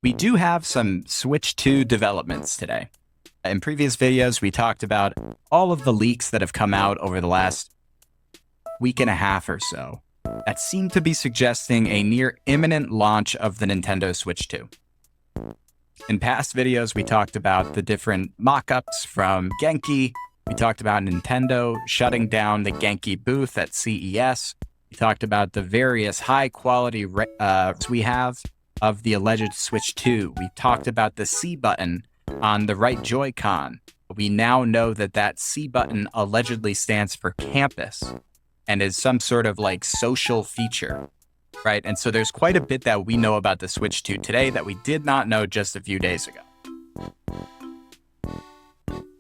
We do have some Switch 2 developments today. In previous videos, we talked about all of the leaks that have come out over the last week and a half or so that seem to be suggesting a near imminent launch of the Nintendo Switch 2. In past videos, we talked about the different mock-ups from Genki. We talked about Nintendo shutting down the Genki booth at CES. We talked about the various high-quality we have of the alleged Switch 2. We talked about the C button on the right Joy-Con. We now know that that C button allegedly stands for campus and is some sort of like social feature, right? And so there's quite a bit that we know about the Switch 2 today that we did not know just a few days ago.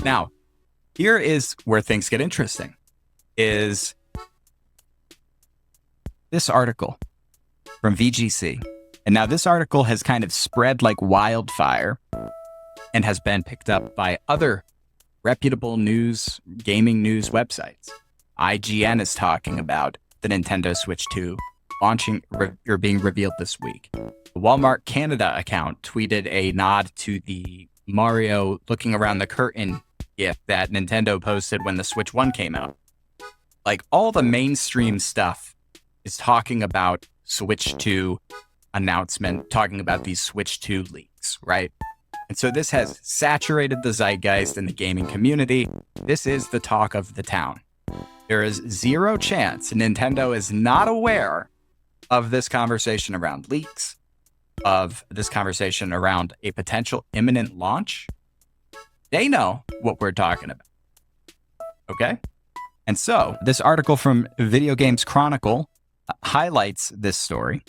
Now, here is where things get interesting, is this article from VGC. And now this article has kind of spread like wildfire and has been picked up by other reputable gaming news websites. IGN is talking about the Nintendo Switch 2 launching or being revealed this week. The Walmart Canada account tweeted a nod to the Mario looking around the curtain gif that Nintendo posted when the Switch 1 came out. Like, all the mainstream stuff is talking about Switch 2 announcement, talking about these Switch 2 leaks, right? And so this has saturated the zeitgeist in the gaming community. This is the talk of the town. There is zero chance Nintendo is not aware of this conversation around leaks, of this conversation around a potential imminent launch. They know what we're talking about. Okay? And so this article from Video Games Chronicle highlights this story.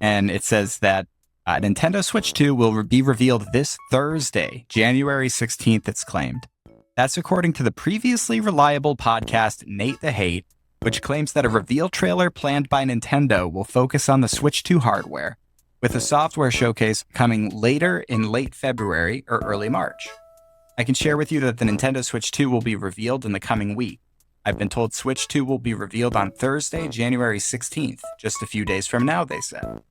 And it says that Nintendo Switch 2 will be revealed this Thursday, January 16th, it's claimed. That's according to the previously reliable podcast Nate the Hate, which claims that a reveal trailer planned by Nintendo will focus on the Switch 2 hardware, with a software showcase coming later in late February or early March. I can share with you that the Nintendo Switch 2 will be revealed in the coming week. I've been told Switch 2 will be revealed on Thursday, January 16th, just a few days from now, they said.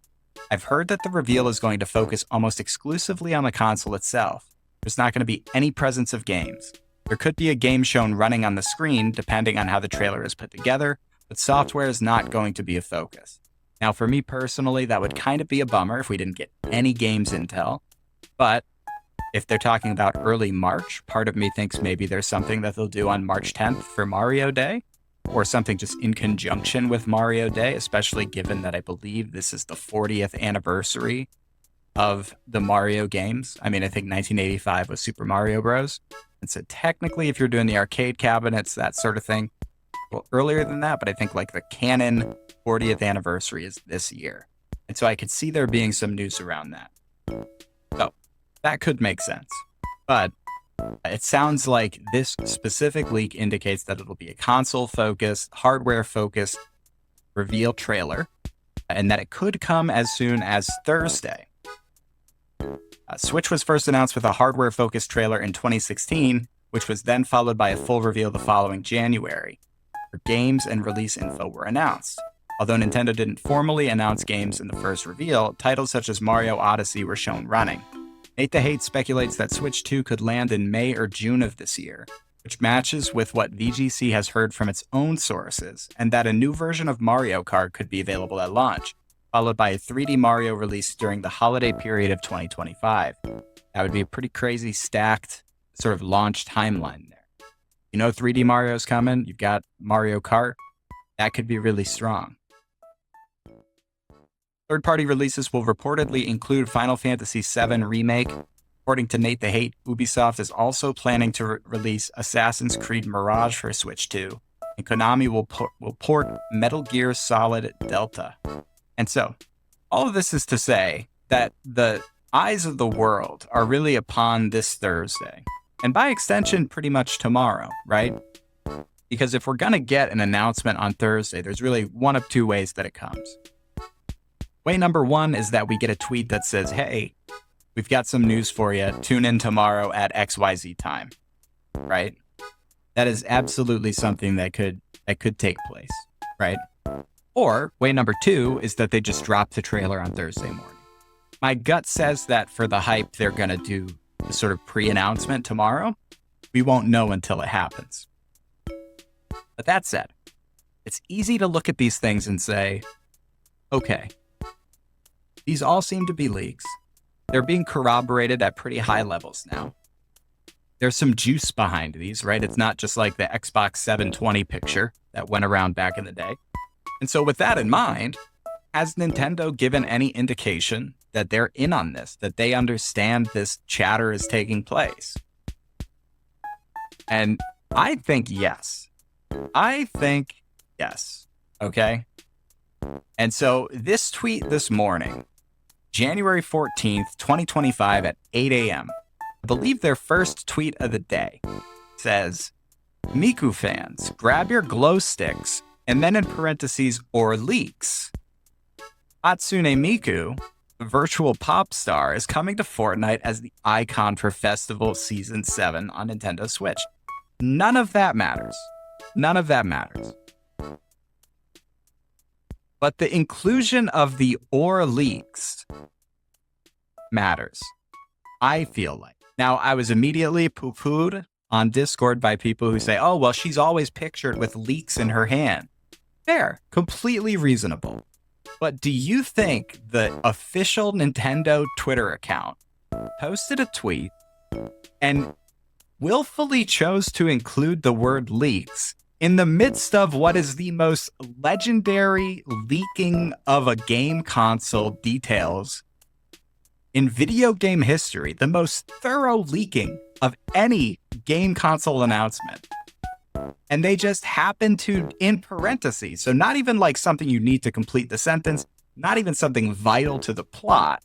I've heard that the reveal is going to focus almost exclusively on the console itself. There's not going to be any presence of games. There could be a game shown running on the screen, depending on how the trailer is put together, but software is not going to be a focus. Now, for me personally, that would kind of be a bummer if we didn't get any games intel, but if they're talking about early March, part of me thinks maybe there's something that they'll do on March 10th for Mario Day, or something just in conjunction with Mario Day, especially given that I believe this is the 40th anniversary of the Mario games. I mean, I think 1985 was Super Mario Bros. And so technically, if you're doing the arcade cabinets, that sort of thing, well, earlier than that, but I think like the canon 40th anniversary is this year. And so I could see there being some news around that. So that could make sense. But it sounds like this specific leak indicates that it'll be a console-focused, hardware-focused reveal trailer, and that it could come as soon as Thursday. Switch was first announced with a hardware-focused trailer in 2016, which was then followed by a full reveal the following January, where games and release info were announced. Although Nintendo didn't formally announce games in the first reveal, titles such as Mario Odyssey were shown running. Nate the Hate speculates that Switch 2 could land in May or June of this year, which matches with what VGC has heard from its own sources, and that a new version of Mario Kart could be available at launch, followed by a 3D Mario release during the holiday period of 2025. That would be a pretty crazy stacked sort of launch timeline there. You know 3D Mario's coming, you've got Mario Kart, that could be really strong. Third-party releases will reportedly include Final Fantasy VII Remake. According to Nate the Hate, Ubisoft is also planning to release Assassin's Creed Mirage for Switch 2, and Konami will port Metal Gear Solid Delta. And so, all of this is to say that the eyes of the world are really upon this Thursday, and by extension, pretty much tomorrow, right? Because if we're going to get an announcement on Thursday, there's really one of two ways that it comes. Way number one is that we get a tweet that says, hey, we've got some news for you. Tune in tomorrow at XYZ time, right? That is absolutely something that could take place, right? Or way number two is that they just drop the trailer on Thursday morning, My gut says that for the hype, they're going to do a sort of pre-announcement tomorrow. We won't know until it happens. But that said, it's easy to look at these things and say, okay, these all seem to be leaks. They're being corroborated at pretty high levels now. There's some juice behind these, right? It's not just like the Xbox 720 picture that went around back in the day. And so with that in mind, has Nintendo given any indication that they're in on this, that they understand this chatter is taking place? And I think yes. Okay. And so this tweet this morning, January 14th, 2025 at 8 a.m., I believe their first tweet of the day, says, Miku fans, grab your glow sticks, and then in parentheses, or leaks. Hatsune Miku, the virtual pop star, is coming to Fortnite as the icon for Festival Season 7 on Nintendo Switch. None of that matters. But the inclusion of the or leaks matters, I feel like. Now, I was immediately poo-pooed on Discord by people who say, oh, well, she's always pictured with leaks in her hand. Fair, completely reasonable. But do you think the official Nintendo Twitter account posted a tweet and willfully chose to include the word leaks in the midst of what is the most legendary leaking of a game console details in video game history, the most thorough leaking of any game console announcement? And they just happen to, in parentheses, so not even like something you need to complete the sentence, not even something vital to the plot,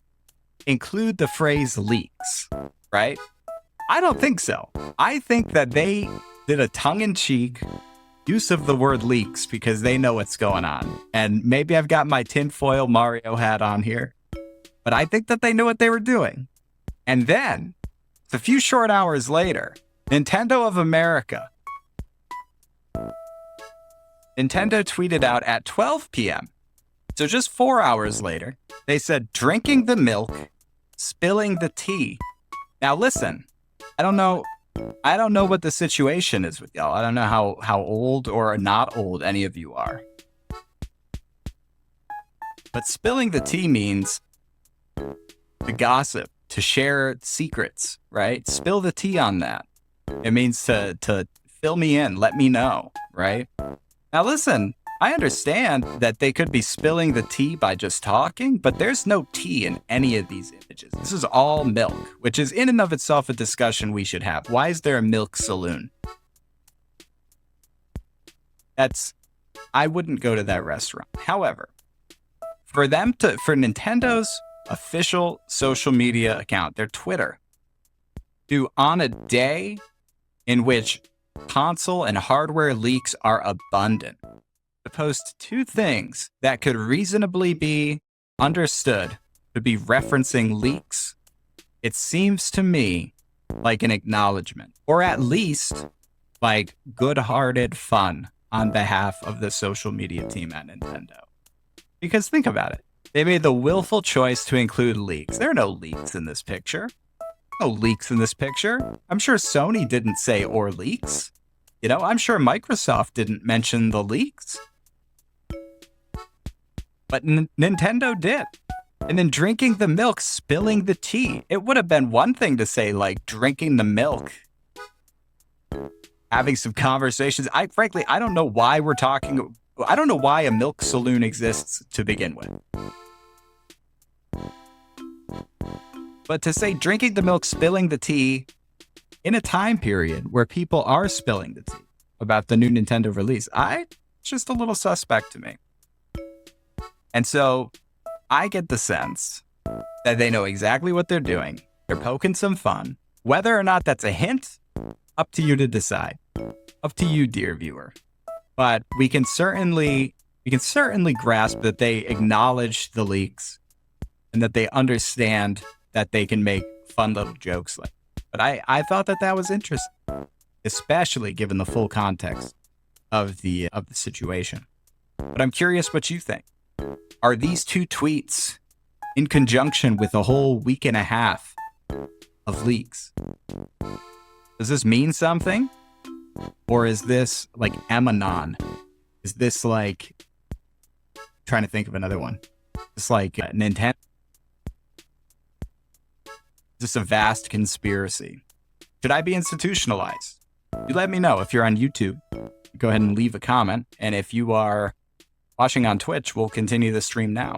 include the phrase leaks, right? I don't think so. I think that they did a tongue-in-cheek use of the word leaks because they know what's going on. And maybe I've got my tinfoil Mario hat on here, but I think that they knew what they were doing. And then, a few short hours later, Nintendo of America, Nintendo tweeted out at 12 p.m. So just 4 hours later, they said, drinking the milk, spilling the tea. Now listen, I don't know what the situation is with y'all. I don't know how old or not old any of you are. But spilling the tea means to gossip, to share secrets, right? Spill the tea on that. It means to fill me in, let me know, right? Now listen, I understand that they could be spilling the tea by just talking, but there's no tea in any of these images. This is all milk, which is in and of itself a discussion we should have. Why is there a milk saloon? I wouldn't go to that restaurant. However, for Nintendo's official social media account, their Twitter, to on a day in which console and hardware leaks are abundant, to post two things that could reasonably be understood to be referencing leaks, it seems to me like an acknowledgement, or at least like good-hearted fun on behalf of the social media team at Nintendo. Because think about it. They made the willful choice to include leaks. There are no leaks in this picture. No leaks in this picture. I'm sure Sony didn't say or leaks. You know, I'm sure Microsoft didn't mention the leaks. But Nintendo did. And then drinking the milk, spilling the tea. It would have been one thing to say, like, drinking the milk, having some conversations. Frankly, I don't know why we're talking. I don't know why a milk saloon exists to begin with. But to say drinking the milk, spilling the tea in a time period where people are spilling the tea about the new Nintendo release, it's just a little suspect to me. And so I get the sense that they know exactly what they're doing. They're poking some fun. Whether or not that's a hint, up to you to decide. Up to you, dear viewer. But we can certainly grasp that they acknowledge the leaks and that they understand that they can make fun little jokes like that. But I thought that was interesting, especially given the full context of the situation. But I'm curious what you think. Are these two tweets in conjunction with a whole week and a half of leaks. Does this mean something? Or is this like Emanon? Is this like, trying to think of another one. It's like Nintendo. Just a vast conspiracy. Should I be institutionalized? You let me know if you're on YouTube. Go ahead and leave a comment. And if you are watching on Twitch, we'll continue the stream now.